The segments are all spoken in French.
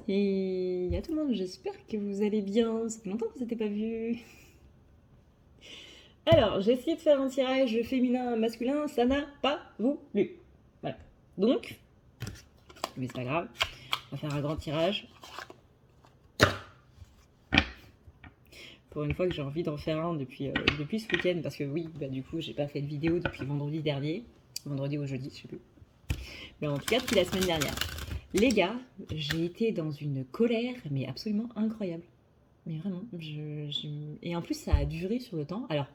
Et à tout le monde, j'espère que vous allez bien. Ça fait longtemps qu'on ne s'était pas vu. Alors, j'ai essayé de faire un tirage féminin-masculin, ça n'a pas voulu. Voilà. Donc, mais c'est pas grave, on va faire un grand tirage. Pour une fois que j'ai envie d'en faire un depuis ce week-end, parce que oui, du coup, j'ai pas fait de vidéo depuis vendredi dernier. Vendredi ou jeudi, je sais plus. Mais en tout cas, depuis la semaine dernière. Les gars, j'ai été dans une colère, mais absolument incroyable. Mais vraiment, et en plus, ça a duré sur le temps. Alors,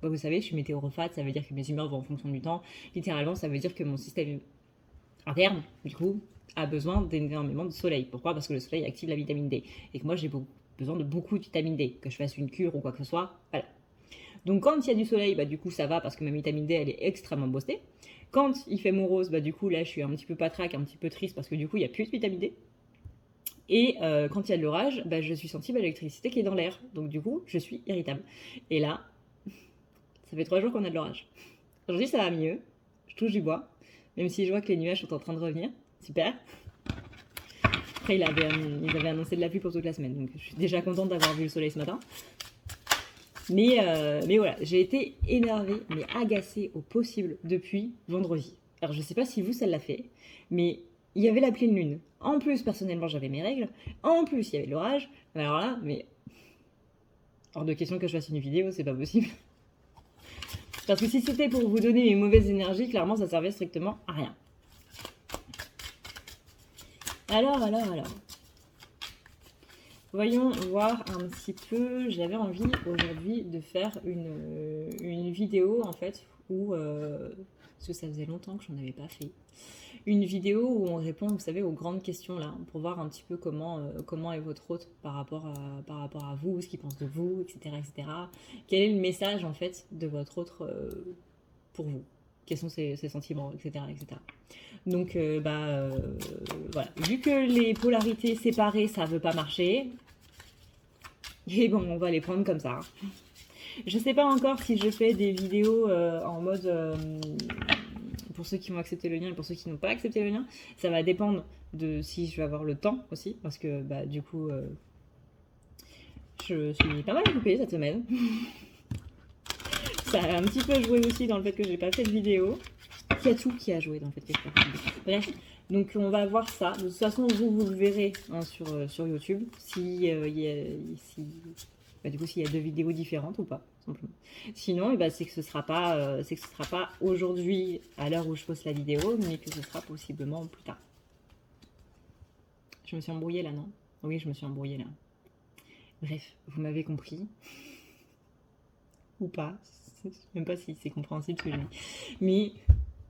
vous savez, je suis météorophate, ça veut dire que mes humeurs vont en fonction du temps. Littéralement, ça veut dire que mon système interne, du coup, a besoin d'énormément de soleil. Pourquoi? Parce que le soleil active la vitamine D. Et que moi, j'ai besoin de beaucoup de vitamine D. Que je fasse une cure ou quoi que ce soit, voilà. Donc quand il y a du soleil, du coup, ça va parce que ma vitamine D, elle est extrêmement boostée. Quand il fait morose, du coup, là, je suis un petit peu patraque, un petit peu triste parce que du coup, il n'y a plus de vitamine D. Et quand il y a de l'orage, je suis sensible à l'électricité qui est dans l'air. Donc du coup, je suis irritable. Et là, ça fait 3 jours qu'on a de l'orage. Aujourd'hui, ça va mieux. Je touche du bois. Même si je vois que les nuages sont en train de revenir. Super. Après, ils avaient annoncé de la pluie pour toute la semaine. Donc je suis déjà contente d'avoir vu le soleil ce matin. Mais voilà, j'ai été énervée, mais agacée au possible depuis vendredi. Alors je sais pas si vous, ça l'a fait, mais il y avait la pleine lune. En plus, personnellement, j'avais mes règles. En plus, il y avait l'orage. Alors là, mais hors de question que je fasse une vidéo, c'est pas possible. Parce que si c'était pour vous donner mes mauvaises énergies, clairement, ça servait strictement à rien. Alors. Voyons voir un petit peu. J'avais envie aujourd'hui de faire une vidéo en fait où parce que ça faisait longtemps que j'en avais pas fait. Une vidéo où on répond, vous savez, aux grandes questions là, pour voir un petit peu comment est votre hôte par rapport à vous, ce qu'il pense de vous, etc., etc. Quel est le message en fait de votre hôte pour vous? Quels sont ses sentiments, etc., etc. Donc, voilà. Vu que les polarités séparées, ça veut pas marcher, et bon, on va les prendre comme ça. Je sais pas encore si je fais des vidéos en mode pour ceux qui ont accepté le lien et pour ceux qui n'ont pas accepté le lien. Ça va dépendre de si je vais avoir le temps aussi, parce que du coup, je suis pas mal occupée cette semaine. Ça a un petit peu joué aussi dans le fait que j'ai pas fait de vidéo. Il y a tout qui a joué dans le fait que j'ai pas fait de vidéo. Bref, donc on va voir ça. De toute façon, vous le verrez sur YouTube du coup s'il y a 2 vidéos différentes ou pas, simplement. Sinon, c'est que ce sera pas aujourd'hui à l'heure où je poste la vidéo, mais que ce sera possiblement plus tard. Je me suis embrouillée là, non? Oui, je me suis embrouillée là. Bref, vous m'avez compris. Ou pas. Je sais même pas si c'est compréhensible ce que je dis. Mais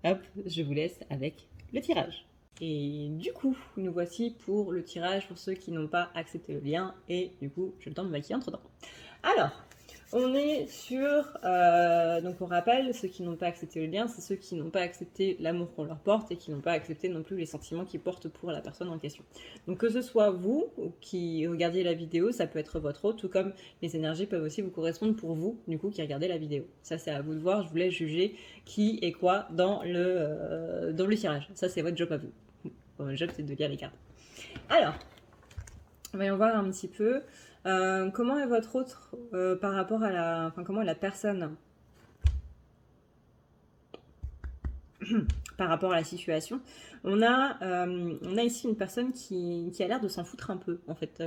hop, je vous laisse avec le tirage. Et du coup, nous voici pour le tirage pour ceux qui n'ont pas accepté le lien. Et du coup, j'ai le temps de me maquiller entre temps. Alors, on est sur... donc on rappelle, ceux qui n'ont pas accepté le lien, c'est ceux qui n'ont pas accepté l'amour qu'on leur porte et qui n'ont pas accepté non plus les sentiments qu'ils portent pour la personne en question. Donc que ce soit vous qui regardiez la vidéo, ça peut être votre hôte, tout comme les énergies peuvent aussi vous correspondre pour vous, du coup, qui regardez la vidéo. Ça, c'est à vous de voir, je vous laisse juger qui et quoi dans le tirage. Ça, c'est votre job à vous. Votre job, c'est de lire les cartes. Alors, voyons voir un petit peu... comment est votre autre par rapport à comment est la personne par rapport à la situation? On a ici une personne qui a l'air de s'en foutre un peu, en fait.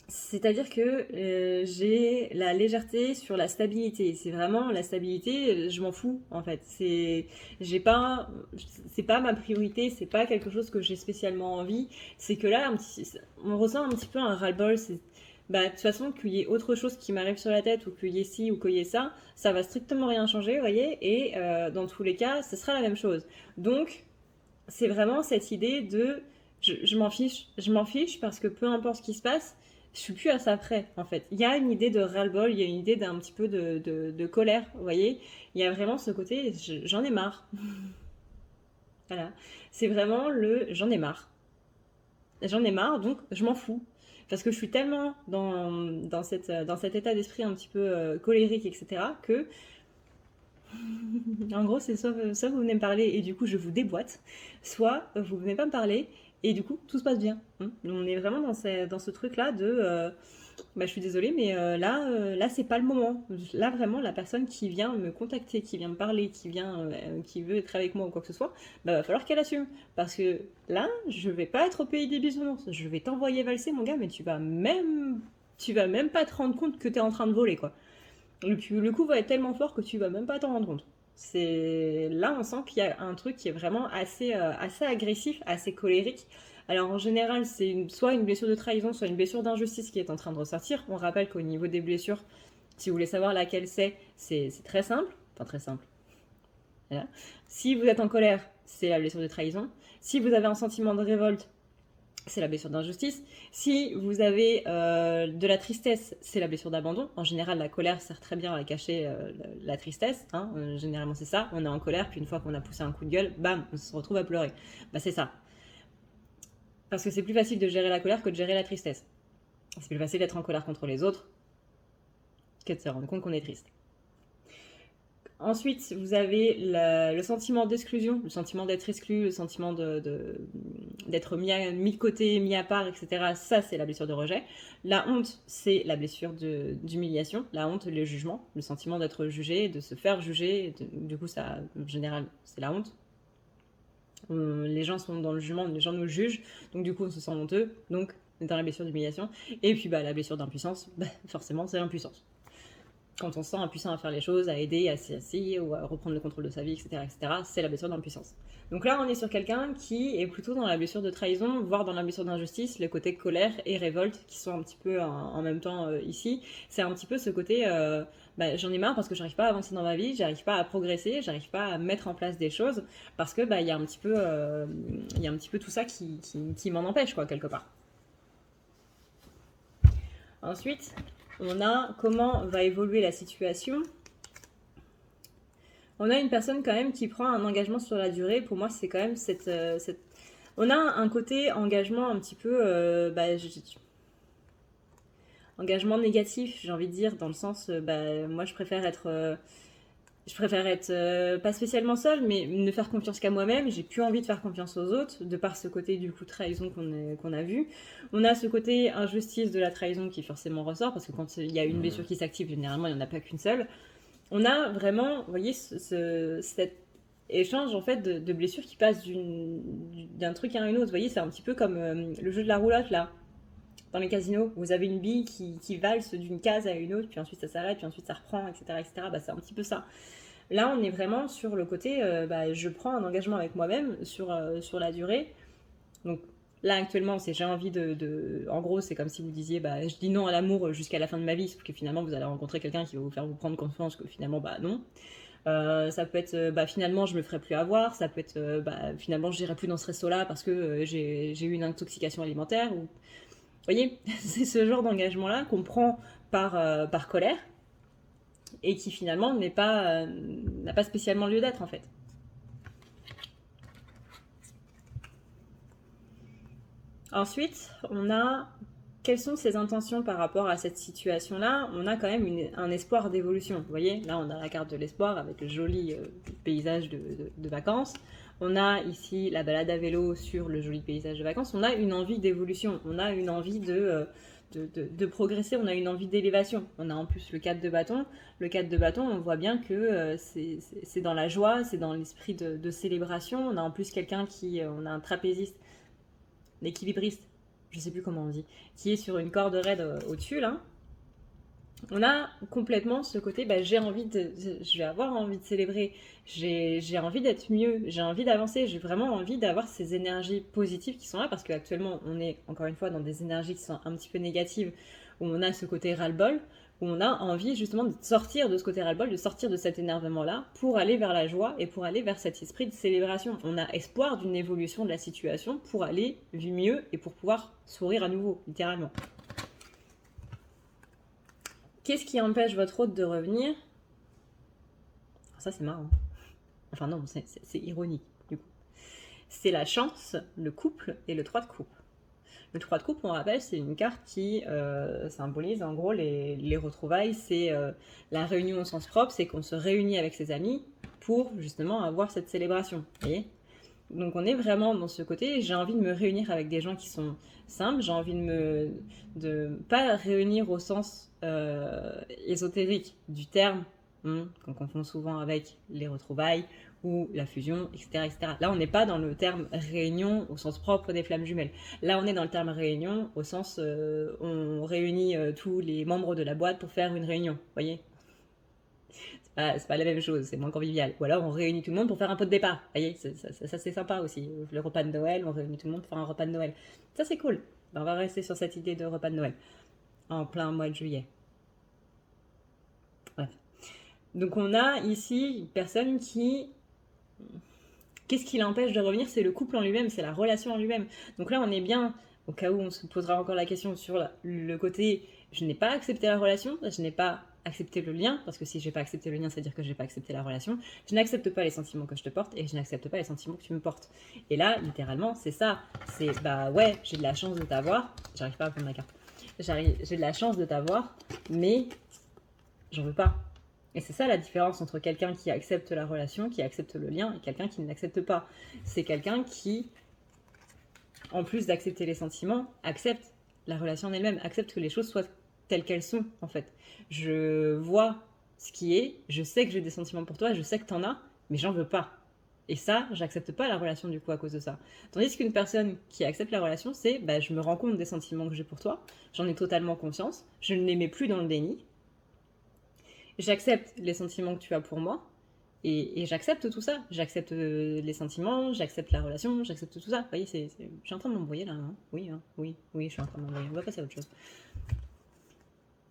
C'est-à-dire que j'ai la légèreté sur la stabilité. C'est vraiment la stabilité, je m'en fous en fait. C'est pas ma priorité, c'est pas quelque chose que j'ai spécialement envie. C'est que là, on ressent un petit peu un ras-le-bol. De toute façon, qu'il y ait autre chose qui m'arrive sur la tête ou qu'il y ait ci ou qu'il y ait ça, ça va strictement rien changer, vous voyez. Et dans tous les cas, ce sera la même chose. Donc, c'est vraiment cette idée de je m'en fiche parce que peu importe ce qui se passe, je suis plus à ça près, en fait. Il y a une idée de ras-le-bol, il y a une idée d'un petit peu de colère, vous voyez. Il y a vraiment ce côté, j'en ai marre. Voilà. C'est vraiment j'en ai marre. J'en ai marre, donc je m'en fous. Parce que je suis tellement dans cet état d'esprit un petit peu colérique, etc., que En gros, c'est soit vous venez me parler et du coup je vous déboîte, soit vous venez pas me parler et du coup tout se passe bien. On est vraiment dans ce truc-là de bah, je suis désolée, mais là c'est pas le moment. Là vraiment, la personne qui vient me contacter, qui vient me parler, qui veut être avec moi ou quoi que ce soit, bah va falloir qu'elle assume. Parce que là, je vais pas être au pays des bisounours. Je vais t'envoyer valser, mon gars, mais tu vas même pas te rendre compte que t'es en train de voler, quoi. Le coup va être tellement fort que tu vas même pas t'en rendre compte. C'est là on sent qu'il y a un truc qui est vraiment assez agressif, assez colérique. Alors en général, c'est soit une blessure de trahison, soit une blessure d'injustice qui est en train de ressortir. On rappelle qu'au niveau des blessures, si vous voulez savoir laquelle c'est très simple. Enfin très simple. Voilà. Si vous êtes en colère, c'est la blessure de trahison. Si vous avez un sentiment de révolte, c'est la blessure d'injustice. Si vous avez de la tristesse, c'est la blessure d'abandon. En général, la colère sert très bien à cacher la tristesse. Hein. Généralement, c'est ça. On est en colère, puis une fois qu'on a poussé un coup de gueule, bam, on se retrouve à pleurer. Bah, c'est ça. Parce que c'est plus facile de gérer la colère que de gérer la tristesse. C'est plus facile d'être en colère contre les autres que de se rendre compte qu'on est triste. Ensuite, vous avez le sentiment d'exclusion, le sentiment d'être exclu, le sentiment d'être mis de côté, mis à part, etc. Ça, c'est la blessure de rejet. La honte, c'est la blessure d'humiliation. La honte, le jugement, le sentiment d'être jugé, de se faire juger. Du coup, ça, en général, c'est la honte. Les gens sont dans le jugement, les gens nous jugent, donc du coup, on se sent honteux. Donc, on est dans la blessure d'humiliation. Et puis, bah, la blessure d'impuissance, bah, forcément, c'est l'impuissance. Quand on se sent impuissant à faire les choses, à aider, à s'y ou à reprendre le contrôle de sa vie, etc., c'est la blessure d'impuissance. Donc là, on est sur quelqu'un qui est plutôt dans la blessure de trahison, voire dans la blessure d'injustice, le côté colère et révolte qui sont un petit peu en même temps ici. C'est un petit peu ce côté, bah, j'en ai marre parce que j'arrive pas à avancer dans ma vie, j'arrive pas à progresser, j'arrive pas à mettre en place des choses parce que bah, y a un petit peu tout ça qui m'en empêche, quoi, quelque part. Ensuite, on a comment va évoluer la situation. On a une personne quand même qui prend un engagement sur la durée. Pour moi, c'est quand même cette... On a un côté engagement un petit peu... engagement négatif, j'ai envie de dire, dans le sens... moi, je préfère être... pas spécialement seule, mais ne faire confiance qu'à moi-même. J'ai plus envie de faire confiance aux autres, de par ce côté du coup trahison qu'on a vu. On a ce côté injustice de la trahison qui forcément ressort, parce que quand il y a une blessure qui s'active, généralement il n'y en a pas qu'une seule. On a vraiment, vous voyez, cet échange en fait de blessures qui passe d'un truc à un autre. Vous voyez, c'est un petit peu comme le jeu de la roulotte là. Dans les casinos, vous avez une bille qui valse d'une case à une autre, puis ensuite ça s'arrête, puis ensuite ça reprend, etc. etc. Bah, c'est un petit peu ça. Là, on est vraiment sur le côté, je prends un engagement avec moi-même sur la durée. Donc là, actuellement, c'est j'ai envie en gros, c'est comme si vous disiez, je dis non à l'amour jusqu'à la fin de ma vie, sauf que finalement, vous allez rencontrer quelqu'un qui va vous faire vous prendre confiance que finalement, non. Ça peut être, finalement, je me ferai plus avoir. Ça peut être, finalement, je n'irai plus dans ce resto-là parce que j'ai eu une intoxication alimentaire. Ou... Vous voyez, c'est ce genre d'engagement-là qu'on prend par colère et qui finalement n'a pas spécialement lieu d'être en fait. Ensuite, on a quelles sont ses intentions par rapport à cette situation-là. On a quand même un espoir d'évolution. Vous voyez, là on a la carte de l'espoir avec le joli paysage de vacances. On a ici la balade à vélo sur le joli paysage de vacances. On a une envie d'évolution, on a une envie de progresser, on a une envie d'élévation. On a en plus le 4 de bâton. Le 4 de bâton, on voit bien que c'est dans la joie, c'est dans l'esprit de célébration. On a en plus quelqu'un on a un trapéziste, l'équilibriste, je sais plus comment on dit, qui est sur une corde raide au-dessus là. On a complètement ce côté, je vais avoir envie de célébrer, j'ai envie d'être mieux, j'ai envie d'avancer, j'ai vraiment envie d'avoir ces énergies positives qui sont là, parce qu'actuellement on est encore une fois dans des énergies qui sont un petit peu négatives, où on a ce côté ras-le-bol, où on a envie justement de sortir de ce côté ras-le-bol, de sortir de cet énervement-là, pour aller vers la joie et pour aller vers cet esprit de célébration. On a espoir d'une évolution de la situation pour aller mieux et pour pouvoir sourire à nouveau, littéralement. Qu'est-ce qui empêche votre hôte de revenir? Ça, c'est marrant. Enfin non, c'est ironique, du coup. C'est la chance, le couple et le 3 de coupe. Le 3 de coupe, on rappelle, c'est une carte qui symbolise en gros les retrouvailles. C'est la réunion au sens propre, c'est qu'on se réunit avec ses amis pour justement avoir cette célébration. Vous voyez ? Donc on est vraiment dans ce côté, j'ai envie de me réunir avec des gens qui sont simples, j'ai envie de pas réunir au sens ésotérique du terme, qu'on confond souvent avec les retrouvailles ou la fusion, etc. etc. Là on n'est pas dans le terme réunion au sens propre des flammes jumelles. Là on est dans le terme réunion au sens on réunit tous les membres de la boîte pour faire une réunion, vous voyez ? C'est pas la même chose, c'est moins convivial. Ou alors on réunit tout le monde pour faire un pot de départ. Vous voyez, ça c'est sympa aussi. Le repas de Noël, on réunit tout le monde pour faire un repas de Noël. Ça c'est cool. On va rester sur cette idée de repas de Noël. En plein mois de juillet. Bref. Donc on a ici une personne qui... Qu'est-ce qui l'empêche de revenir? C'est le couple en lui-même, c'est la relation en lui-même. Donc là on est bien, au cas où on se posera encore la question sur le côté... Je n'ai pas accepté la relation, je n'ai pas accepter le lien, parce que si j'ai pas accepté le lien, c'est-à-dire que j'ai pas accepté la relation. Je n'accepte pas les sentiments que je te porte et je n'accepte pas les sentiments que tu me portes. Et là, littéralement, c'est ça. C'est bah ouais, j'ai de la chance de t'avoir. J'arrive pas à prendre ma carte. J'ai de la chance de t'avoir, mais j'en veux pas. Et c'est ça la différence entre quelqu'un qui accepte la relation, qui accepte le lien, et quelqu'un qui ne l'accepte pas. C'est quelqu'un qui, en plus d'accepter les sentiments, accepte la relation en elle-même, accepte que les choses soient telles qu'elles sont, en fait. Je vois ce qui est, je sais que j'ai des sentiments pour toi, je sais que t'en as, mais j'en veux pas. Et ça, j'accepte pas la relation du coup à cause de ça. Tandis qu'une personne qui accepte la relation, c'est bah, je me rends compte des sentiments que j'ai pour toi, j'en ai totalement conscience, je ne les mets plus dans le déni, j'accepte les sentiments que tu as pour moi, et j'accepte tout ça. J'accepte les sentiments, j'accepte la relation, j'accepte tout ça. Vous voyez, je suis en train de m'embrouiller là. Hein, oui, je suis en train de m'embrouiller. On va passer à autre chose.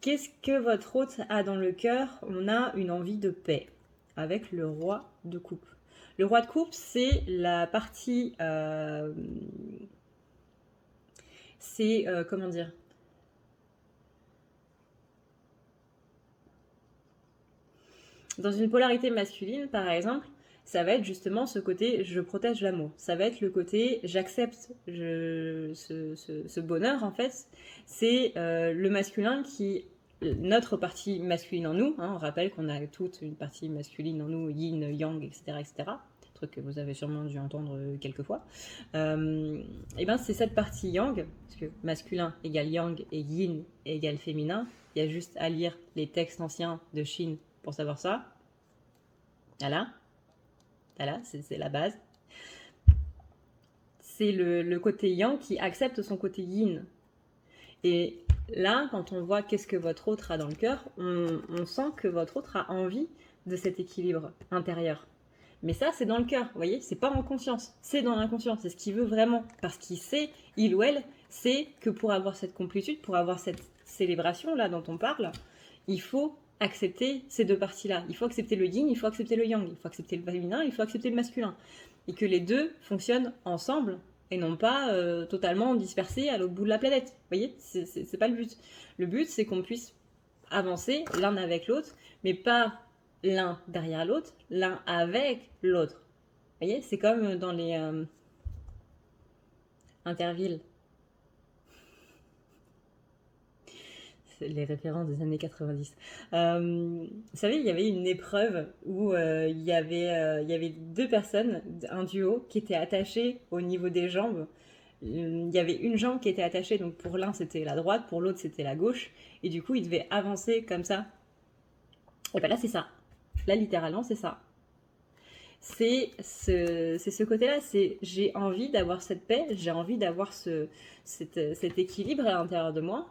Qu'est-ce que votre hôte a dans le cœur? On a une envie de paix avec le roi de coupe. Le roi de coupe, c'est la partie... comment dire? Dans une polarité masculine, par exemple, ça va être justement ce côté je protège l'amour. Ça va être le côté j'accepte ce bonheur, en fait. C'est le masculin qui... Notre partie masculine en nous, hein, on rappelle qu'on a toute une partie masculine en nous, yin, yang, etc., etc., truc que vous avez sûrement dû entendre quelques fois. Et ben c'est cette partie yang, parce que masculin égale yang et yin égale féminin. Il y a juste à lire les textes anciens de Chine pour savoir ça. Voilà, c'est la base. C'est le côté yang qui accepte son côté yin. Et là, quand on voit qu'est-ce que votre autre a dans le cœur, on sent que votre autre a envie de cet équilibre intérieur. Mais ça, c'est dans le cœur, vous voyez, c'est pas en conscience, c'est dans l'inconscient, c'est ce qu'il veut vraiment. Parce qu'il sait, il ou elle, sait que pour avoir cette complétude, pour avoir cette célébration-là dont on parle, il faut accepter ces deux parties-là. Il faut accepter le yin, il faut accepter le yang, il faut accepter le féminin, il faut accepter le masculin. Et que les deux fonctionnent ensemble, et non pas totalement dispersés à l'autre bout de la planète. Vous voyez, c'est pas le but. Le but, c'est qu'on puisse avancer l'un avec l'autre, mais pas l'un derrière l'autre, l'un avec l'autre. Vous voyez, c'est comme dans les intervilles. Les références des années 90. Vous savez, il y avait une épreuve où il y avait deux personnes, un duo, qui étaient attachés au niveau des jambes. Il y avait une jambe qui était attachée, donc pour l'un c'était la droite, pour l'autre c'était la gauche, et du coup ils devaient avancer comme ça. Et bien là c'est ça. Là littéralement c'est ça. C'est ce côté-là, c'est j'ai envie d'avoir cette paix, j'ai envie d'avoir cet équilibre à l'intérieur de moi.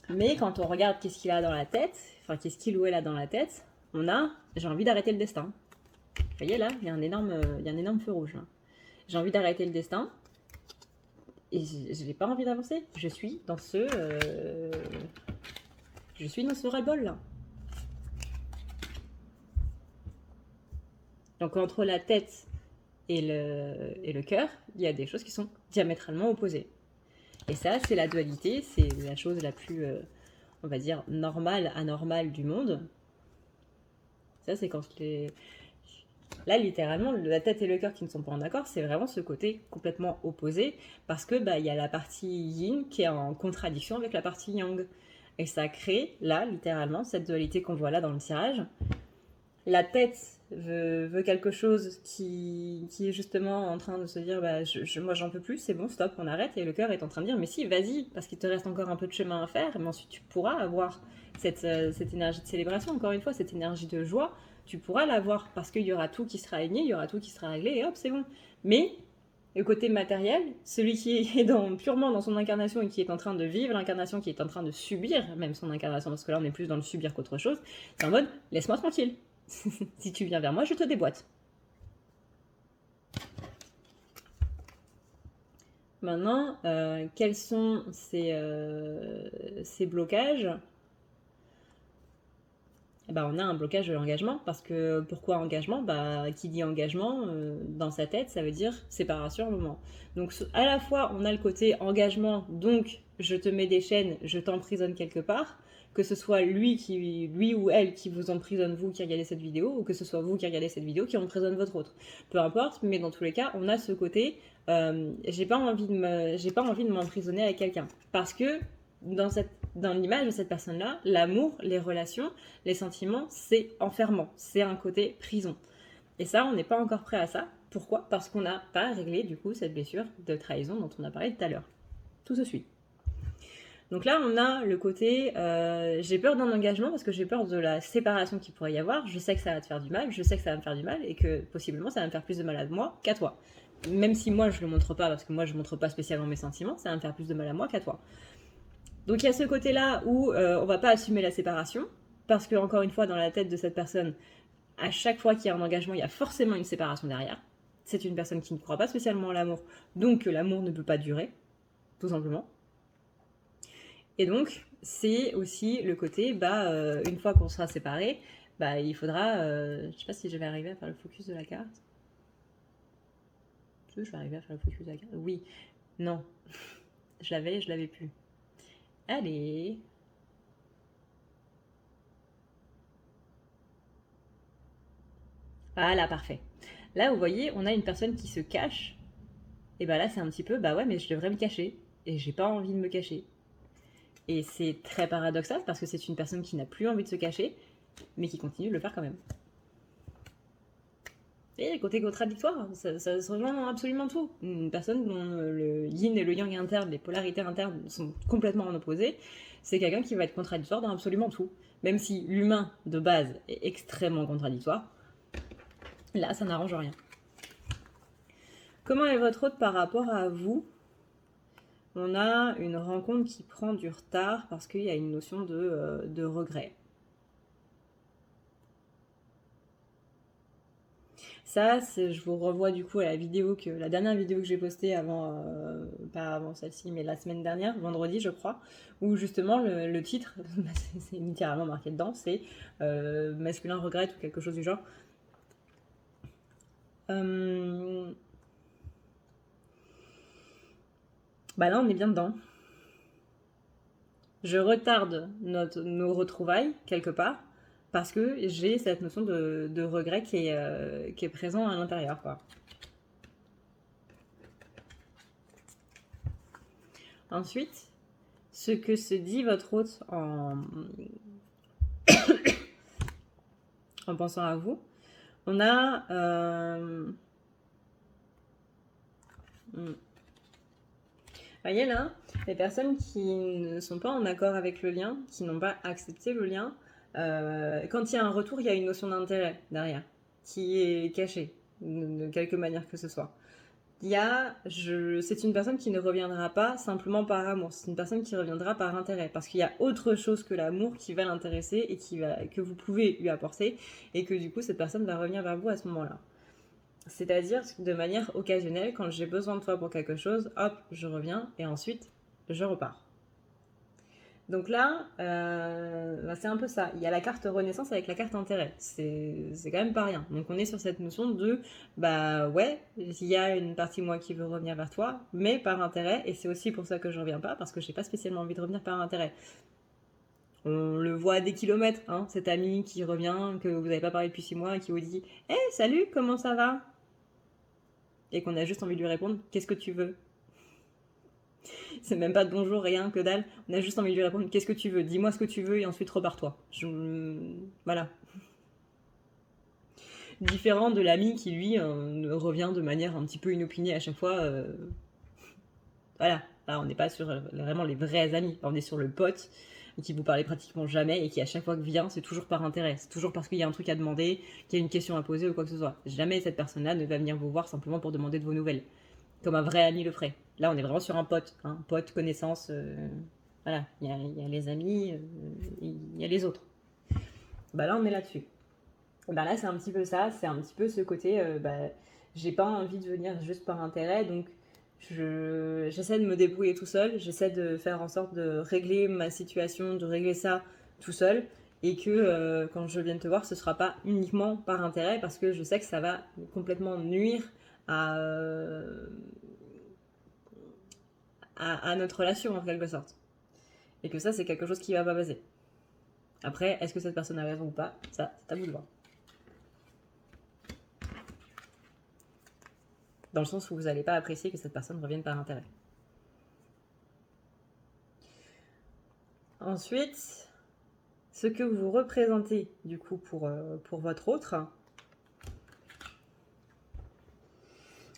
Mais quand on regarde qu'est-ce qu'il a dans la tête, enfin qu'est-ce qu'il ou elle a dans la tête, j'ai envie d'arrêter le destin. Vous voyez là, il y a un énorme feu rouge. Là. J'ai envie d'arrêter le destin et je n'ai pas envie d'avancer. Je suis dans ce ras-le-bol là. Donc entre la tête et le cœur, il y a des choses qui sont diamétralement opposées. Et ça, c'est la dualité, c'est la chose la plus, on va dire, normale, anormale du monde. Ça, c'est quand Là, littéralement, la tête et le cœur qui ne sont pas en accord, c'est vraiment ce côté complètement opposé, parce que il y a la partie yin qui est en contradiction avec la partie yang. Et ça crée, là, littéralement, cette dualité qu'on voit là dans le tirage. La tête veut quelque chose qui est justement en train de se dire moi j'en peux plus, c'est bon, stop, on arrête. Et le cœur est en train de dire mais si, vas-y, parce qu'il te reste encore un peu de chemin à faire, mais ensuite tu pourras avoir cette énergie de célébration, encore une fois, cette énergie de joie, tu pourras l'avoir parce qu'il y aura tout qui sera aligné, il y aura tout qui sera réglé et hop, c'est bon. Mais le côté matériel, celui qui est purement dans son incarnation et qui est en train de vivre l'incarnation, qui est en train de subir même son incarnation, parce que là on est plus dans le subir qu'autre chose, c'est en mode laisse-moi tranquille. Si tu viens vers moi, je te déboîte. Maintenant, quels sont ces blocages? On a un blocage de l'engagement, parce que pourquoi engagement? Qui dit engagement, dans sa tête, ça veut dire séparation à un moment. Donc à la fois, on a le côté engagement, donc je te mets des chaînes, je t'emprisonne quelque part, que ce soit lui ou elle qui vous emprisonne, vous qui regardez cette vidéo, ou que ce soit vous qui regardez cette vidéo qui emprisonne votre autre. Peu importe, mais dans tous les cas, on a ce côté, j'ai pas envie de m'emprisonner avec quelqu'un. Parce que dans l'image de cette personne-là, l'amour, les relations, les sentiments, c'est enfermant, c'est un côté prison. Et ça, on n'est pas encore prêt à ça. Pourquoi? Parce qu'on n'a pas réglé du coup cette blessure de trahison dont on a parlé tout à l'heure. Tout se suit. Donc là, on a le côté j'ai peur d'un engagement parce que j'ai peur de la séparation qu'il pourrait y avoir. Je sais que ça va te faire du mal, je sais que ça va me faire du mal et que possiblement ça va me faire plus de mal à moi qu'à toi. Même si moi je le montre pas parce que moi je montre pas spécialement mes sentiments, ça va me faire plus de mal à moi qu'à toi. Donc il y a ce côté-là où on va pas assumer la séparation parce que encore une fois dans la tête de cette personne, à chaque fois qu'il y a un engagement, il y a forcément une séparation derrière. C'est une personne qui ne croit pas spécialement à l'amour, donc l'amour ne peut pas durer, tout simplement. Et donc, c'est aussi le côté, une fois qu'on sera séparés, il faudra... je sais pas si je vais arriver à faire le focus de la carte. Je vais arriver à faire le focus de la carte. Oui. Non. je l'avais plus. Allez. Voilà, parfait. Là, vous voyez, on a une personne qui se cache. Et là, c'est un petit peu, ouais, mais je devrais me cacher. Et j'ai pas envie de me cacher. Et c'est très paradoxal parce que c'est une personne qui n'a plus envie de se cacher, mais qui continue de le faire quand même. Et le côté contradictoire, ça se rejoint dans absolument tout. Une personne dont le yin et le yang interne, les polarités internes sont complètement en opposé, c'est quelqu'un qui va être contradictoire dans absolument tout. Même si l'humain, de base, est extrêmement contradictoire, là, ça n'arrange rien. Comment est votre hôte par rapport à vous? On a une rencontre qui prend du retard parce qu'il y a une notion de regret. Ça, je vous revois du coup à la dernière vidéo que j'ai postée avant, pas avant celle-ci, mais la semaine dernière, vendredi je crois, où justement le titre, c'est littéralement marqué dedans, c'est masculin regrette ou quelque chose du genre. Là on est bien dedans. Je retarde nos retrouvailles quelque part parce que j'ai cette notion de regret qui est présent à l'intérieur, quoi. Ensuite, ce que se dit votre hôte en pensant à vous, on a voyez là, les personnes qui ne sont pas en accord avec le lien, qui n'ont pas accepté le lien, quand il y a un retour, il y a une notion d'intérêt derrière, qui est cachée, de quelque manière que ce soit. C'est une personne qui ne reviendra pas simplement par amour, c'est une personne qui reviendra par intérêt, parce qu'il y a autre chose que l'amour qui va l'intéresser et que vous pouvez lui apporter, et que du coup cette personne va revenir vers vous à ce moment-là. C'est-à-dire de manière occasionnelle, quand j'ai besoin de toi pour quelque chose, hop, je reviens et ensuite je repars. Donc là, c'est un peu ça. Il y a la carte renaissance avec la carte intérêt. C'est quand même pas rien. Donc on est sur cette notion de, ouais, il y a une partie de moi qui veut revenir vers toi, mais par intérêt. Et c'est aussi pour ça que je reviens pas, parce que j'ai pas spécialement envie de revenir par intérêt. On le voit à des kilomètres, hein, cet ami qui revient, que vous n'avez pas parlé depuis 6 mois, et qui vous dit « Hey, salut, comment ça va ?» Et qu'on a juste envie de lui répondre « Qu'est-ce que tu veux ?» C'est même pas de bonjour, rien, que dalle. On a juste envie de lui répondre « Qu'est-ce que tu veux ? Dis-moi ce que tu veux et ensuite repars-toi. » Voilà. Différent de l'ami qui, lui, revient de manière un petit peu inopinée à chaque fois. Voilà. Là, on n'est pas sur vraiment les vrais amis. Là, on est sur le pote qui vous parlait pratiquement jamais et qui, à chaque fois que vient, c'est toujours par intérêt. C'est toujours parce qu'il y a un truc à demander, qu'il y a une question à poser ou quoi que ce soit. Jamais cette personne-là ne va venir vous voir simplement pour demander de vos nouvelles. Comme un vrai ami le ferait. Là, on est vraiment sur un pote. Hein. Pote, connaissance. Voilà. Il y a les amis, il y a les autres. Bah là, on est là-dessus. Bah là, c'est un petit peu ça. C'est un petit peu ce côté... j'ai pas envie de venir juste par intérêt, donc j'essaie de me débrouiller tout seul, j'essaie de faire en sorte de régler ma situation, de régler ça tout seul, et que quand je vienne te voir, ce sera pas uniquement par intérêt, parce que je sais que ça va complètement nuire à notre relation en quelque sorte. Et que ça, c'est quelque chose qui va pas passer. Après, est-ce que cette personne a raison ou pas? Ça, c'est à vous de voir. Dans le sens où vous n'allez pas apprécier que cette personne revienne par intérêt. Ensuite, ce que vous représentez du coup pour votre autre.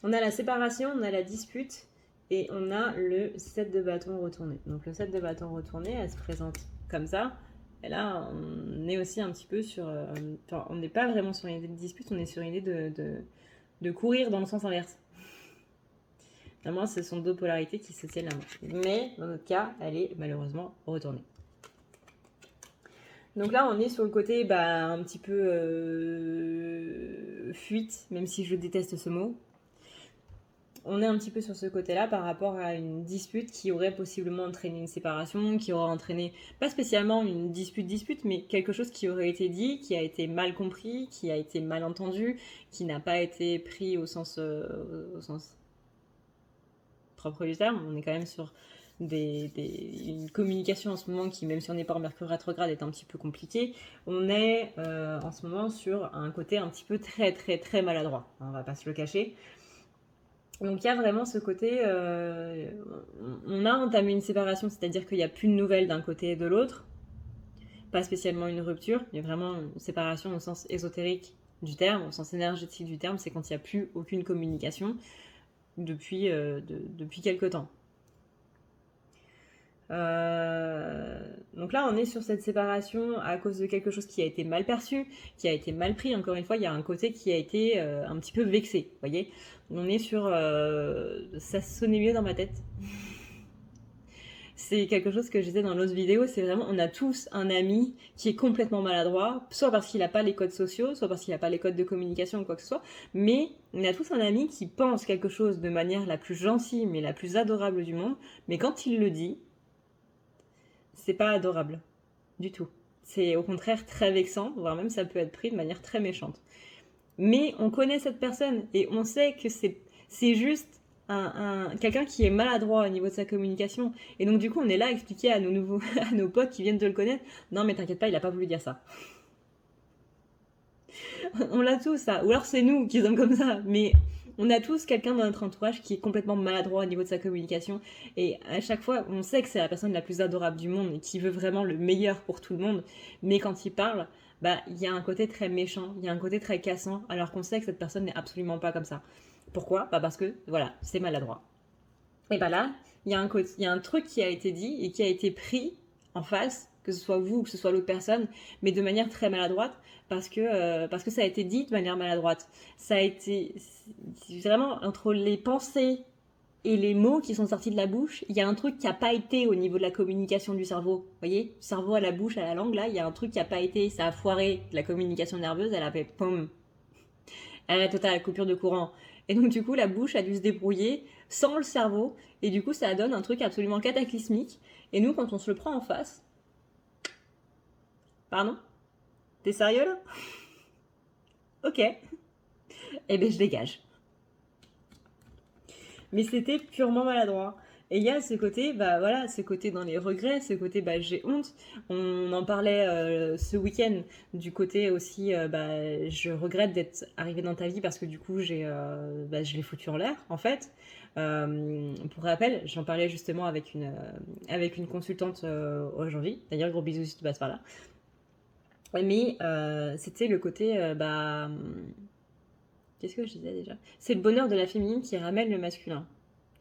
On a la séparation, on a la dispute et on a le 7 de bâton retourné. Donc le 7 de bâton retourné, elle se présente comme ça. Et là, on est aussi un petit peu sur... on n'est pas vraiment sur une idée de dispute, on est sur une idée de courir dans le sens inverse. Normalement, ce sont deux polarités qui se tiennent la main. Mais dans notre cas, elle est malheureusement retournée. Donc là, on est sur le côté un petit peu fuite, même si je déteste ce mot. On est un petit peu sur ce côté-là par rapport à une dispute qui aurait possiblement entraîné une séparation, qui aurait entraîné, pas spécialement une dispute, mais quelque chose qui aurait été dit, qui a été mal compris, qui a été mal entendu, qui n'a pas été pris au sens propre du terme. On est quand même sur une communication en ce moment qui, même si on n'est pas en Mercure rétrograde, est un petit peu compliquée. On est en ce moment sur un côté un petit peu très très très maladroit, on va pas se le cacher. Donc il y a vraiment ce côté, on a entamé une séparation, c'est-à-dire qu'il n'y a plus de nouvelles d'un côté et de l'autre, pas spécialement une rupture, il y a vraiment une séparation au sens ésotérique du terme, au sens énergétique du terme, c'est quand il n'y a plus aucune communication depuis quelque temps. Donc là, on est sur cette séparation à cause de quelque chose qui a été mal perçu, qui a été mal pris. Encore une fois, il y a un côté qui a été un petit peu vexé. Vous voyez, on est sur ça sonnait mieux dans ma tête. C'est quelque chose que je disais dans l'autre vidéo, c'est vraiment, on a tous un ami qui est complètement maladroit, soit parce qu'il n'a pas les codes sociaux, soit parce qu'il n'a pas les codes de communication ou quoi que ce soit, mais on a tous un ami qui pense quelque chose de manière la plus gentille, mais la plus adorable du monde, mais quand il le dit, c'est pas adorable du tout. C'est au contraire très vexant, voire même ça peut être pris de manière très méchante. Mais on connaît cette personne et on sait que c'est juste quelqu'un qui est maladroit au niveau de sa communication. Et donc du coup, on est là à expliquer à nos potes qui viennent de le connaître, non mais t'inquiète pas, il a pas voulu dire ça. On l'a tous ça, ou alors c'est nous qui sommes comme ça, mais on a tous quelqu'un dans notre entourage qui est complètement maladroit au niveau de sa communication. Et à chaque fois, on sait que c'est la personne la plus adorable du monde et qui veut vraiment le meilleur pour tout le monde. Mais quand il parle, il y a un côté très méchant, il y a un côté très cassant, alors qu'on sait que cette personne n'est absolument pas comme ça. Pourquoi ? Parce que, voilà, c'est maladroit. Et là, il y a un truc qui a été dit et qui a été pris en face, que ce soit vous ou que ce soit l'autre personne, mais de manière très maladroite, parce que ça a été dit de manière maladroite. Ça a été vraiment entre les pensées et les mots qui sont sortis de la bouche, il y a un truc qui n'a pas été au niveau de la communication du cerveau. Vous voyez, du cerveau à la bouche, à la langue, là, il y a un truc qui n'a pas été, ça a foiré la communication nerveuse, elle a fait pom. Arrêt total, coupure de courant. Et donc du coup, la bouche a dû se débrouiller sans le cerveau, et du coup, ça donne un truc absolument cataclysmique. Et nous, quand on se le prend en face... Pardon ? T'es sérieux là ? Ok. Eh ben je dégage. Mais c'était purement maladroit. Et il y a ce côté, bah voilà, ce côté dans les regrets, ce côté, bah j'ai honte. On en parlait ce week-end, du côté aussi, bah je regrette d'être arrivée dans ta vie parce que du coup, bah, je l'ai foutu en l'air, en fait. Pour rappel, j'en parlais justement avec une consultante aujourd'hui. D'ailleurs, gros bisous si tu passes par là. Mais c'était le côté, bah. Qu'est-ce que je disais déjà? C'est le bonheur de la féminine qui ramène le masculin.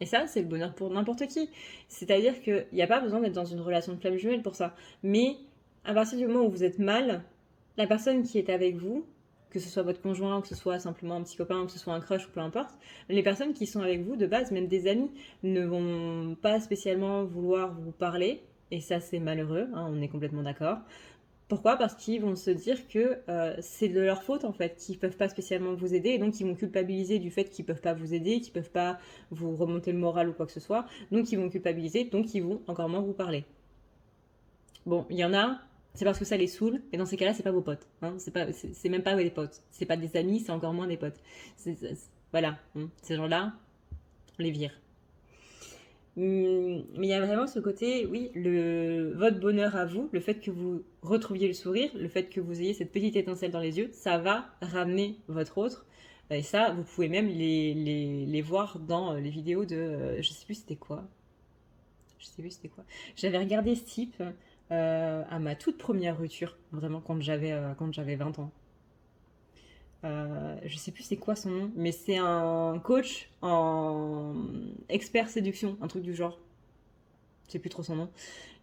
Et ça, c'est le bonheur pour n'importe qui. C'est-à-dire qu'il n'y a pas besoin d'être dans une relation de flamme jumelle pour ça. Mais à partir du moment où vous êtes mal, la personne qui est avec vous, que ce soit votre conjoint, que ce soit simplement un petit copain, que ce soit un crush ou peu importe, les personnes qui sont avec vous de base, même des amis, ne vont pas spécialement vouloir vous parler. Et ça, c'est malheureux, hein, on est complètement d'accord. Pourquoi? Parce qu'ils vont se dire que c'est de leur faute en fait, qu'ils peuvent pas spécialement vous aider et donc ils vont culpabiliser du fait qu'ils peuvent pas vous aider, qu'ils peuvent pas vous remonter le moral ou quoi que ce soit. Donc ils vont culpabiliser, donc ils vont encore moins vous parler. Bon, il y en a, c'est parce que ça les saoule, et dans ces cas-là, c'est pas vos potes. Hein, c'est même pas des potes. C'est pas des amis, c'est encore moins des potes. Voilà, hein, ces gens-là, on les vire. Mais il y a vraiment ce côté, oui, votre bonheur à vous, le fait que vous retrouviez le sourire, le fait que vous ayez cette petite étincelle dans les yeux, ça va ramener votre autre. Et ça, vous pouvez même les voir dans les vidéos de... je sais plus c'était quoi. Je sais plus c'était quoi. J'avais regardé ce type à ma toute première rupture, vraiment quand j'avais 20 ans. Je sais plus c'est quoi son nom, mais c'est un coach en expert séduction, un truc du genre. Je sais plus trop son nom.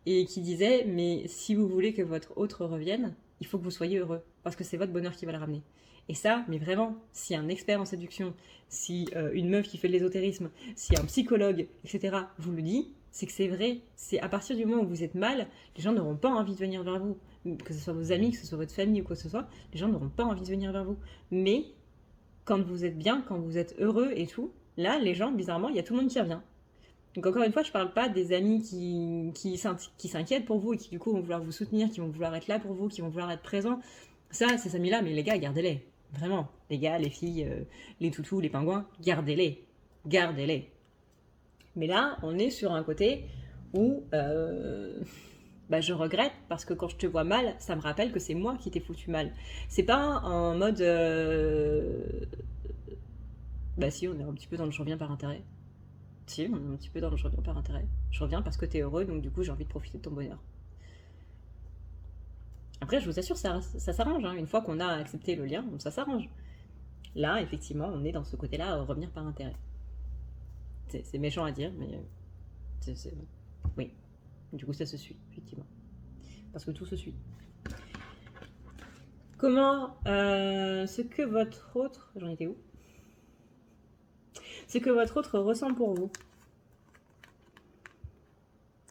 Et qui disait, mais si vous voulez que votre autre revienne, il faut que vous soyez heureux, parce que c'est votre bonheur qui va le ramener. Et ça, mais vraiment, si un expert en séduction, si une meuf qui fait de l'ésotérisme, si un psychologue, etc., vous le dit, c'est que c'est vrai. C'est à partir du moment où vous êtes mal, les gens n'auront pas envie de venir vers vous. Que ce soit vos amis, que ce soit votre famille ou quoi que ce soit, les gens n'auront pas envie de venir vers vous. Mais quand vous êtes bien, quand vous êtes heureux et tout, là, les gens, bizarrement, il y a tout le monde qui revient. Donc encore une fois, je parle pas des amis qui s'inquiètent pour vous et qui du coup vont vouloir vous soutenir, qui vont vouloir être là pour vous, qui vont vouloir être présents. Ça, ces amis-là, mais les gars, gardez-les. Vraiment. Les gars, les filles, les toutous, les pingouins, gardez-les. Gardez-les. Mais là, on est sur un côté où bah, je regrette parce que quand je te vois mal, ça me rappelle que c'est moi qui t'ai foutu mal. C'est pas en mode... Bah si, on est un petit peu dans le je reviens par intérêt. Si, on est un petit peu dans le je reviens par intérêt. Je reviens parce que t'es heureux, donc du coup j'ai envie de profiter de ton bonheur. Après, je vous assure, ça s'arrange. Hein. Une fois qu'on a accepté le lien, ça s'arrange. Là, effectivement, on est dans ce côté-là, revenir par intérêt. C'est méchant à dire, mais oui. Du coup, ça se suit, effectivement. Parce que tout se suit. Comment ce que votre autre... J'en étais où? Ce que votre autre ressent pour vous.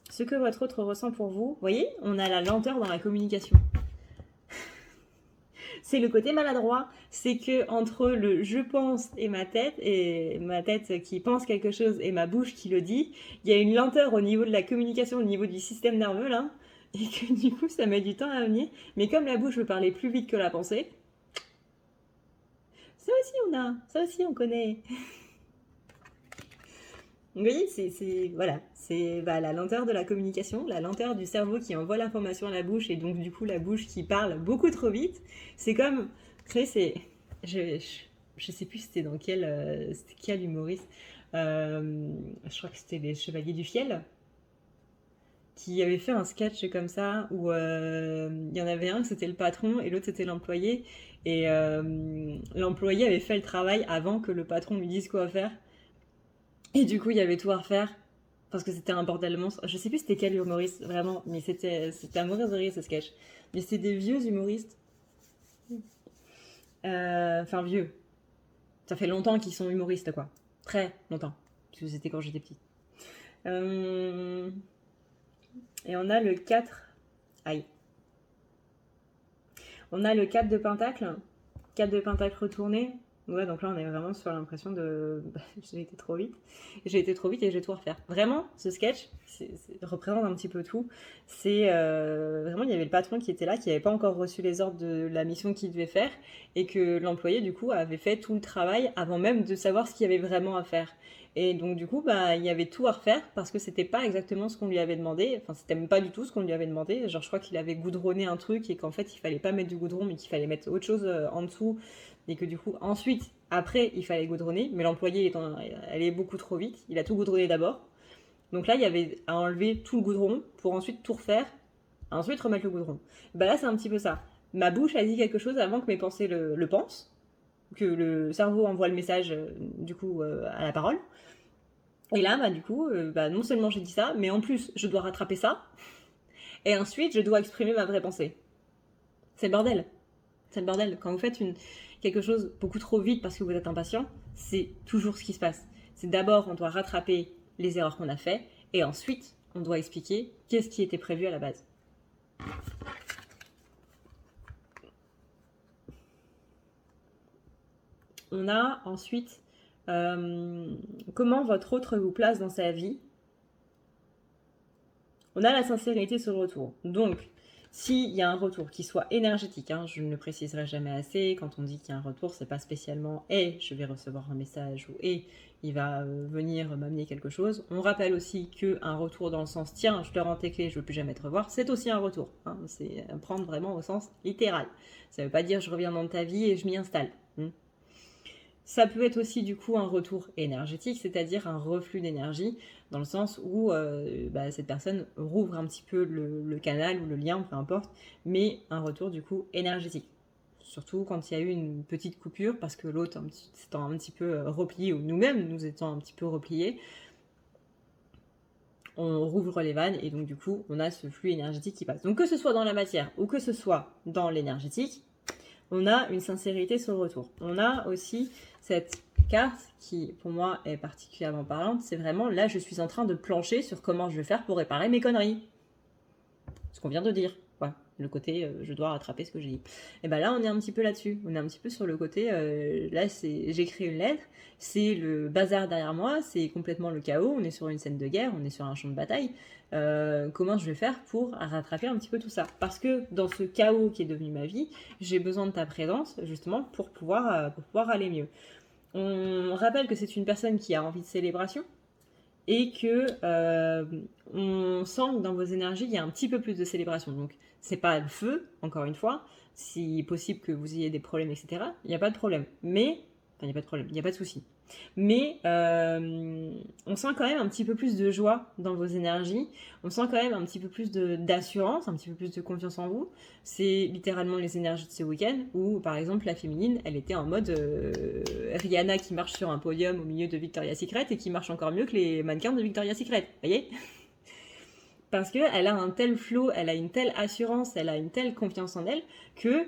Ce que votre autre ressent pour vous. Vous voyez, on a la lenteur dans la communication. C'est le côté maladroit. C'est que entre le je pense et ma tête qui pense quelque chose et ma bouche qui le dit, il y a une lenteur au niveau de la communication, au niveau du système nerveux là, et que du coup ça met du temps à venir. Mais comme la bouche veut parler plus vite que la pensée, ça aussi on connaît. Vous voyez, c'est la lenteur de la communication, la lenteur du cerveau qui envoie l'information à la bouche et donc du coup la bouche qui parle beaucoup trop vite. C'est comme, vous savez, je sais plus c'était dans quel humoriste. Je crois que c'était les Chevaliers du Fiel qui avait fait un sketch comme ça où il y en avait un c'était le patron et l'autre c'était l'employé et l'employé avait fait le travail avant que le patron lui dise quoi faire. Et du coup, il y avait tout à refaire parce que c'était un bordel monstre. Je sais plus c'était quel humoriste, vraiment, mais c'était un mauvais de rire ce sketch. Mais c'était des vieux humoristes. Enfin, vieux. Ça fait longtemps qu'ils sont humoristes, quoi. Très longtemps. Parce que c'était quand j'étais petite. Et on a le 4. Aïe. On a le 4 de pentacle. 4 de pentacle retourné. Ouais, donc là, on est vraiment sur l'impression de... j'ai été trop vite. J'ai été trop vite et je vais tout refaire. Vraiment, ce sketch représente un petit peu tout. C'est vraiment, il y avait le patron qui était là, qui n'avait pas encore reçu les ordres de la mission qu'il devait faire, et que l'employé, du coup, avait fait tout le travail avant même de savoir ce qu'il y avait vraiment à faire. Et donc, du coup, bah, il y avait tout à refaire parce que c'était pas exactement ce qu'on lui avait demandé. Enfin, c'était même pas du tout ce qu'on lui avait demandé. Genre, je crois qu'il avait goudronné un truc et qu'en fait, il fallait pas mettre du goudron, mais qu'il fallait mettre autre chose en dessous. Et que du coup, ensuite, après, il fallait goudronner. Mais l'employé est allait beaucoup trop vite. Il a tout goudronné d'abord. Donc là, il y avait à enlever tout le goudron pour ensuite tout refaire. Ensuite, remettre le goudron. Bah là, c'est un petit peu ça. Ma bouche a dit quelque chose avant que mes pensées le pensent. Que le cerveau envoie le message, du coup, à la parole. Et là, bah, du coup, bah, non seulement j'ai dit ça, mais en plus, je dois rattraper ça. Et ensuite, je dois exprimer ma vraie pensée. C'est le bordel. C'est le bordel. Quand vous faites quelque chose beaucoup trop vite parce que vous êtes impatient, c'est toujours ce qui se passe. C'est d'abord, on doit rattraper les erreurs qu'on a fait, et ensuite, on doit expliquer qu'est-ce qui était prévu à la base. On a ensuite comment votre autre vous place dans sa vie. On a la sincérité sur le retour. Donc, s'il y a un retour qui soit énergétique, hein, je ne le préciserai jamais assez, quand on dit qu'il y a un retour, c'est pas spécialement « et je vais recevoir un message » ou « et il va venir m'amener quelque chose ». On rappelle aussi qu'un retour dans le sens « tiens, je te rends tes clés, je ne veux plus jamais te revoir », c'est aussi un retour. Hein, c'est prendre vraiment au sens littéral. Ça ne veut pas dire « je reviens dans ta vie et je m'y installe ». Ça peut être aussi du coup un retour énergétique, c'est-à-dire un reflux d'énergie, dans le sens où cette personne rouvre un petit peu le canal ou le lien, peu importe, mais un retour du coup énergétique. Surtout quand il y a eu une petite coupure, parce que l'autre s'étant un petit peu replié, ou nous-mêmes nous étant un petit peu repliés, on rouvre les vannes et donc du coup on a ce flux énergétique qui passe. Donc que ce soit dans la matière ou que ce soit dans l'énergétique, on a une sincérité sur le retour. On a aussi cette carte qui, pour moi, est particulièrement parlante. C'est vraiment, là, je suis en train de plancher sur comment je vais faire pour réparer mes conneries. Ce qu'on vient de dire. Ouais, le côté, je dois rattraper ce que j'ai dit. Et bien là, on est un petit peu là-dessus. On est un petit peu sur le côté, là, j'écris une lettre, c'est le bazar derrière moi, c'est complètement le chaos, on est sur une scène de guerre, on est sur un champ de bataille. Comment je vais faire pour rattraper un petit peu tout ça? Parce que dans ce chaos qui est devenu ma vie, j'ai besoin de ta présence justement pour pouvoir aller mieux. On rappelle que c'est une personne qui a envie de célébration et que on sent que dans vos énergies il y a un petit peu plus de célébration. Donc c'est pas le feu, encore une fois. Si possible que vous ayez des problèmes, etc. Il n'y a pas de problème. Mais il n'y a pas de problème, il n'y a pas de souci. Mais on sent quand même un petit peu plus de joie dans vos énergies. On sent quand même un petit peu plus d'assurance, un petit peu plus de confiance en vous. C'est littéralement les énergies de ce week-end où, par exemple, la féminine, elle était en mode Rihanna qui marche sur un podium au milieu de Victoria's Secret et qui marche encore mieux que les mannequins de Victoria's Secret. Vous voyez? Parce qu'elle a un tel flow, elle a une telle assurance, elle a une telle confiance en elle que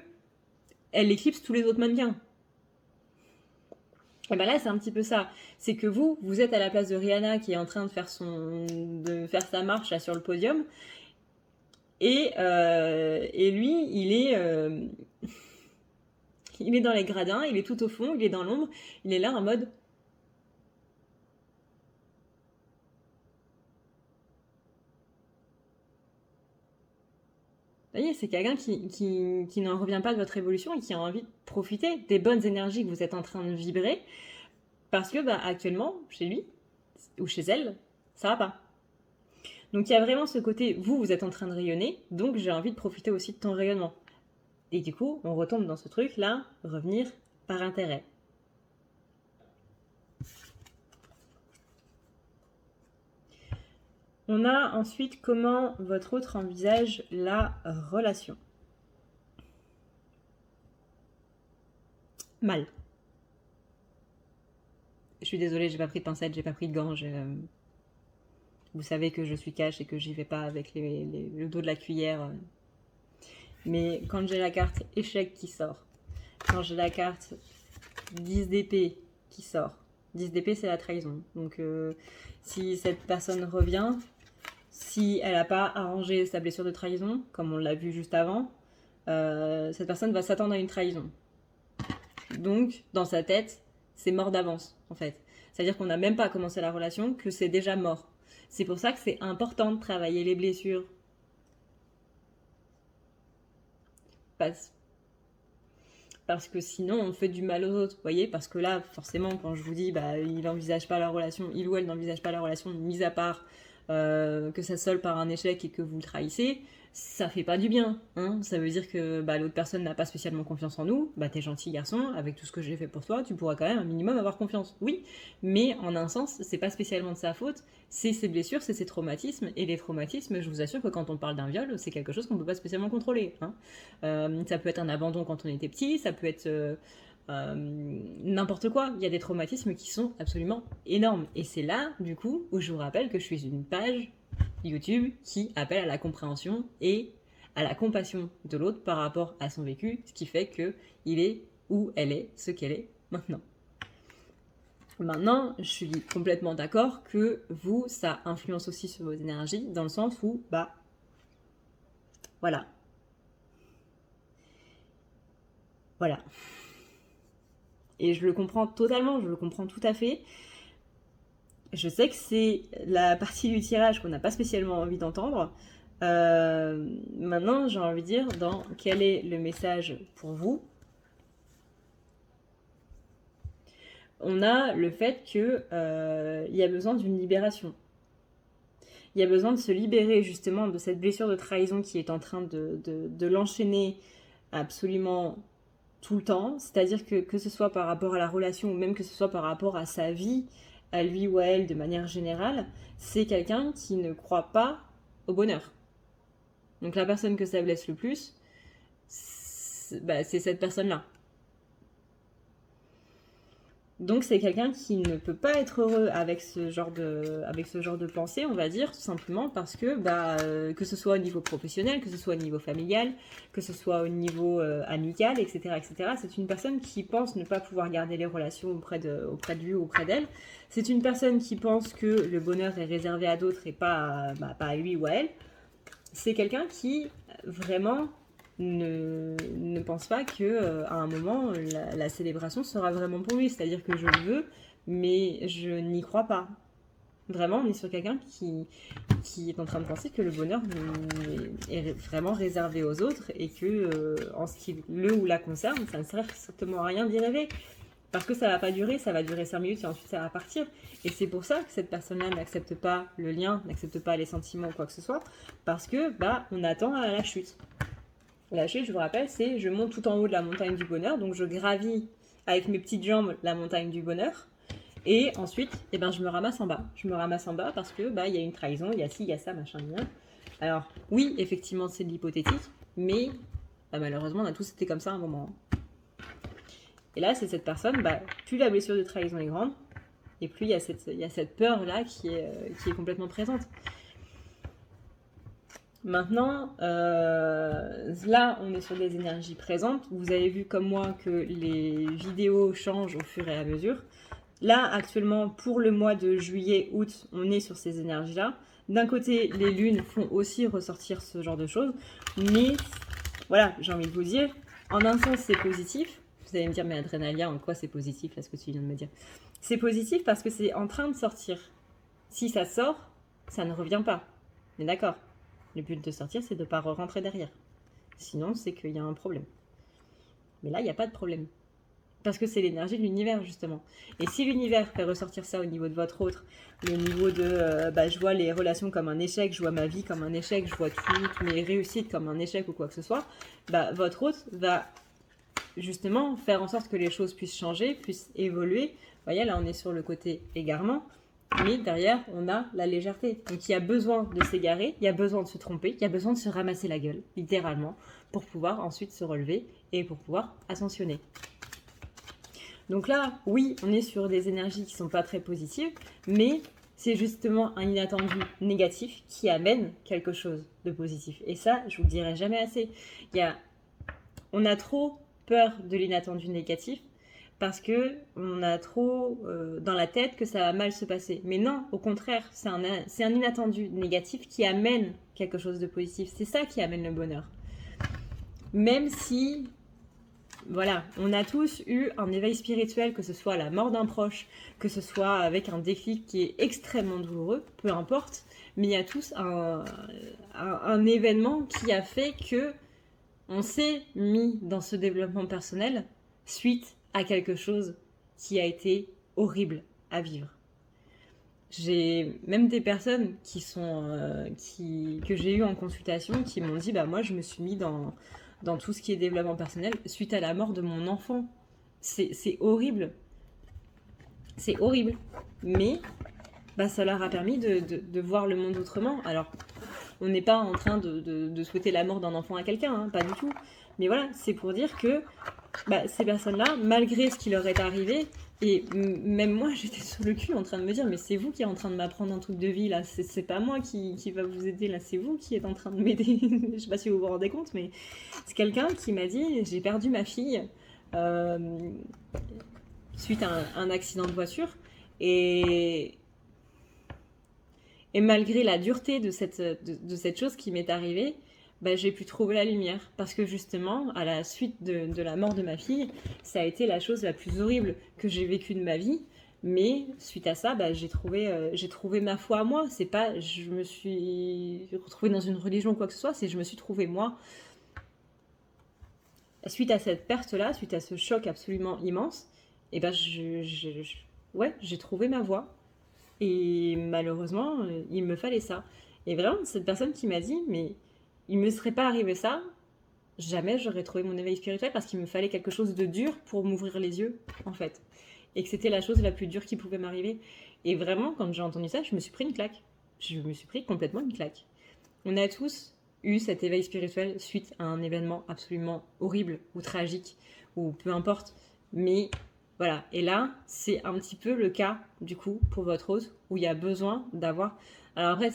elle éclipse tous les autres mannequins. Et ben là, c'est un petit peu ça. C'est que vous êtes à la place de Rihanna qui est en train de faire sa marche là, sur le podium. Et lui, il est dans les gradins, il est tout au fond, il est dans l'ombre. Il est là en mode... Vous voyez, c'est quelqu'un qui n'en revient pas de votre évolution et qui a envie de profiter des bonnes énergies que vous êtes en train de vibrer. Parce que actuellement, chez lui, ou chez elle, ça va pas. Donc il y a vraiment ce côté, vous êtes en train de rayonner, donc j'ai envie de profiter aussi de ton rayonnement. Et du coup, on retombe dans ce truc-là, revenir par intérêt. On a ensuite comment votre autre envisage la relation. Mal. Je suis désolée, j'ai pas pris de pincette, j'ai pas pris de gants. Vous savez que je suis cash et que j'y vais pas avec le dos de la cuillère. Mais quand j'ai la carte échec qui sort, quand j'ai la carte 10 d'épée qui sort, 10 d'épée c'est la trahison. Donc si cette personne revient, si elle n'a pas arrangé sa blessure de trahison, comme on l'a vu juste avant, cette personne va s'attendre à une trahison. Donc, dans sa tête, c'est mort d'avance, en fait. C'est-à-dire qu'on n'a même pas commencé la relation, que c'est déjà mort. C'est pour ça que c'est important de travailler les blessures. Parce que sinon, on fait du mal aux autres, vous voyez. Parce que là, forcément, quand je vous dis, bah, il n'envisage pas la relation, il ou elle n'envisage pas la relation, mis à part que ça solde par un échec et que vous le trahissez, ça fait pas du bien. Hein. Ça veut dire que bah, l'autre personne n'a pas spécialement confiance en nous. Bah, t'es gentil garçon, avec tout ce que j'ai fait pour toi, tu pourras quand même un minimum avoir confiance. Oui, mais en un sens, c'est pas spécialement de sa faute. C'est ses blessures, c'est ses traumatismes. Et les traumatismes, je vous assure que quand on parle d'un viol, c'est quelque chose qu'on peut pas spécialement contrôler. Hein. Ça peut être un abandon quand on était petit, ça peut être n'importe quoi. Il y a des traumatismes qui sont absolument énormes. Et c'est là, du coup, où je vous rappelle que je suis une page YouTube qui appelle à la compréhension et à la compassion de l'autre par rapport à son vécu, ce qui fait qu'il est où elle est, ce qu'elle est maintenant. Maintenant, je suis complètement d'accord que vous, ça influence aussi sur vos énergies, dans le sens où, bah, voilà. Voilà. Et je le comprends totalement, je le comprends tout à fait. Je sais que c'est la partie du tirage qu'on n'a pas spécialement envie d'entendre. Maintenant, j'ai envie de dire, dans quel est le message pour vous? On a le fait qu'il y a besoin d'une libération. Il y a besoin de se libérer justement de cette blessure de trahison qui est en train de l'enchaîner absolument tout le temps. C'est-à-dire que ce soit par rapport à la relation ou même que ce soit par rapport à sa vie, à lui ou à elle de manière générale, c'est quelqu'un qui ne croit pas au bonheur. Donc la personne que ça blesse le plus, c'est cette personne-là. Donc c'est quelqu'un qui ne peut pas être heureux avec ce genre de pensée, on va dire, tout simplement parce que, que ce soit au niveau professionnel, que ce soit au niveau familial, que ce soit au niveau amical, etc., etc., c'est une personne qui pense ne pas pouvoir garder les relations auprès de lui ou auprès d'elle. C'est une personne qui pense que le bonheur est réservé à d'autres et pas à lui ou à elle. C'est quelqu'un qui vraiment ne pense pas que à un moment la célébration sera vraiment pour lui, c'est-à-dire que je le veux mais je n'y crois pas. Vraiment, on est sur quelqu'un qui est en train de penser que le bonheur est vraiment réservé aux autres et que en ce qui le ou la concerne, ça ne sert strictement à rien d'y rêver. Parce que ça va pas durer, ça va durer 5 minutes et ensuite ça va partir. Et c'est pour ça que cette personne-là n'accepte pas le lien, n'accepte pas les sentiments ou quoi que ce soit, parce que on attend à la chute. La chute, je vous rappelle, c'est je monte tout en haut de la montagne du bonheur, donc je gravis avec mes petites jambes la montagne du bonheur, et ensuite, je me ramasse en bas. Je me ramasse en bas parce que il y a une trahison, il y a ci, il y a ça, machin, bien. Alors oui, effectivement, c'est de l'hypothétique, mais malheureusement, on a tous été comme ça à un moment. Et là, c'est cette personne, plus la blessure de trahison est grande, et plus il y a cette peur-là qui est complètement présente. Maintenant, là, on est sur des énergies présentes. Vous avez vu comme moi que les vidéos changent au fur et à mesure. Là, actuellement, pour le mois de juillet-août, on est sur ces énergies-là. D'un côté, les lunes font aussi ressortir ce genre de choses. Mais, voilà, j'ai envie de vous dire, en un sens, c'est positif. Vous allez me dire, mais Adrénalia, en quoi c'est positif, là, ce que tu viens de me dire? C'est positif parce que c'est en train de sortir. Si ça sort, ça ne revient pas. Mais d'accord. Le but de sortir, c'est de ne pas rentrer derrière. Sinon, c'est qu'il y a un problème. Mais là, il n'y a pas de problème. Parce que c'est l'énergie de l'univers, justement. Et si l'univers fait ressortir ça au niveau de votre autre, le niveau de je vois les relations comme un échec, je vois ma vie comme un échec, je vois toutes mes réussites comme un échec ou quoi que ce soit, votre autre va justement faire en sorte que les choses puissent changer, puissent évoluer. Vous voyez, là, on est sur le côté égarement. Mais derrière, on a la légèreté. Donc il y a besoin de s'égarer, il y a besoin de se tromper, il y a besoin de se ramasser la gueule, littéralement, pour pouvoir ensuite se relever et pour pouvoir ascensionner. Donc là, oui, on est sur des énergies qui ne sont pas très positives, mais c'est justement un inattendu négatif qui amène quelque chose de positif. Et ça, je vous le dirai jamais assez. On a trop peur de l'inattendu négatif, parce qu'on a trop dans la tête que ça va mal se passer. Mais non, au contraire, c'est un inattendu négatif qui amène quelque chose de positif. C'est ça qui amène le bonheur. Même si voilà, on a tous eu un éveil spirituel, que ce soit la mort d'un proche, que ce soit avec un déclic qui est extrêmement douloureux, peu importe, mais il y a tous un événement qui a fait que on s'est mis dans ce développement personnel suite à quelque chose qui a été horrible à vivre. J'ai même des personnes que j'ai eues en consultation qui m'ont dit, bah moi je me suis mis dans tout ce qui est développement personnel suite à la mort de mon enfant. C'est horrible. C'est horrible. Mais bah, ça leur a permis de voir le monde autrement. Alors, on n'est pas en train de souhaiter la mort d'un enfant à quelqu'un, hein, pas du tout. Mais voilà, c'est pour dire que bah, ces personnes-là, malgré ce qui leur est arrivé, et même moi, j'étais sur le cul en train de me dire, mais c'est vous qui êtes en train de m'apprendre un truc de vie, là. C'est pas moi qui va vous aider, là. C'est vous qui êtes en train de m'aider. Je sais pas si vous vous rendez compte, mais c'est quelqu'un qui m'a dit, j'ai perdu ma fille suite à un accident de voiture. Et malgré la dureté de cette chose qui m'est arrivée, bah, j'ai pu trouver la lumière. Parce que justement, à la suite de la mort de ma fille, ça a été la chose la plus horrible que j'ai vécue de ma vie. Mais suite à ça, bah, j'ai trouvé ma foi à moi. C'est pas je me suis retrouvée dans une religion ou quoi que ce soit, c'est je me suis trouvée moi. Suite à cette perte-là, suite à ce choc absolument immense, et ben j'ai trouvé ma voie. Et malheureusement, il me fallait ça. Et vraiment, cette personne qui m'a dit, mais il me serait pas arrivé ça, jamais j'aurais trouvé mon éveil spirituel parce qu'il me fallait quelque chose de dur pour m'ouvrir les yeux, en fait. Et que c'était la chose la plus dure qui pouvait m'arriver. Et vraiment, quand j'ai entendu ça, je me suis pris une claque. Je me suis pris complètement une claque. On a tous eu cet éveil spirituel suite à un événement absolument horrible ou tragique, ou peu importe. Mais voilà, et là, c'est un petit peu le cas, du coup, pour votre hôte, où il y a besoin d'avoir... Alors après,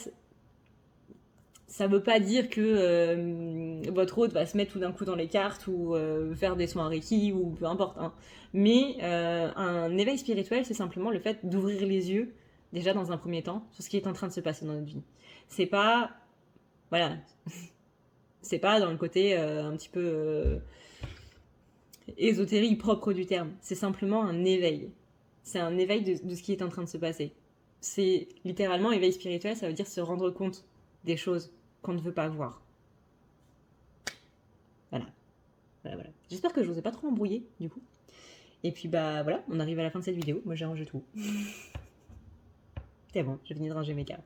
ça veut pas dire que votre hôte va se mettre tout d'un coup dans les cartes ou faire des soins Reiki ou peu importe. Hein. Mais un éveil spirituel, c'est simplement le fait d'ouvrir les yeux, déjà dans un premier temps, sur ce qui est en train de se passer dans notre vie. C'est pas... Voilà. C'est pas dans le côté un petit peu ésotérique propre du terme. C'est simplement un éveil. C'est un éveil de ce qui est en train de se passer. C'est littéralement éveil spirituel, ça veut dire se rendre compte des choses qu'on ne veut pas voir. Voilà. Voilà. J'espère que je vous ai pas trop embrouillé, du coup. Et puis bah voilà, on arrive à la fin de cette vidéo. Moi j'ai rangé tout. C'est bon, j'ai fini de ranger mes cartes.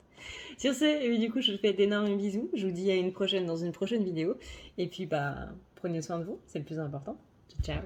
Sur ce, du coup, je vous fais d'énormes bisous. Je vous dis à une prochaine dans une prochaine vidéo. Et puis bah, prenez soin de vous, c'est le plus important. Ciao.